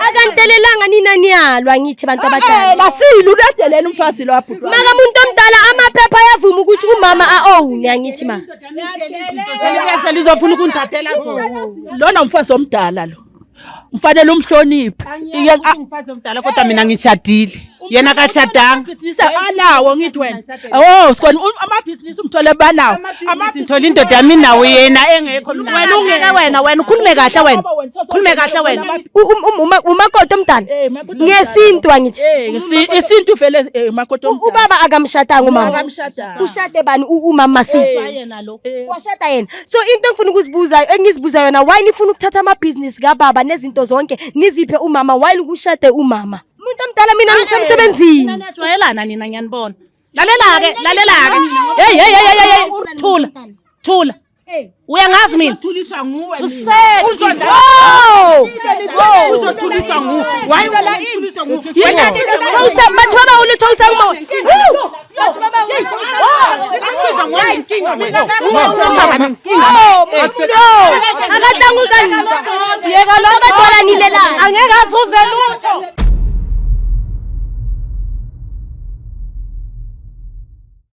akantelelanga nina niyalwa ngithi bantu abadala lasilu uledelela umfazi lo wabhutwa maka umuntu omdala amaphepha ayavuma ukuthi umama a-own yangithi ma selizofuna ukundadela lona umfazi omdala lo mfanele umhloniphe umfazi omdala kodwa mina ngishadile yena kashadanga business anawo ngithi wena sikona amabhizinisi umthole banawo ngithola indoda yami nawo yena engekho wena ungeke wena ukhulume kahle wena umakoti omdala ngesintu angithi isintu vele umakoti omdala ubaba akamshadanga umama akamshadanga ushade bani umama yena lo washada yena so into engifuna ukuzibuza engizibuza yona why nifuna ukuthatha amabhizinisi kababa nezinto zonke niziphe umama while kushade umama umuntu omdala mina ngisemsebenzini najwayelana nina ngiyanibona lalela-ke hey thula uyangazi mina uthuliswa nguwe uzothuliswa nguwe wayela uthuliswa nguwe yena Thosa bathu baba ulithosa ngimo akadlangu kanti yeka lo bathola nilelana angeke azuze lutho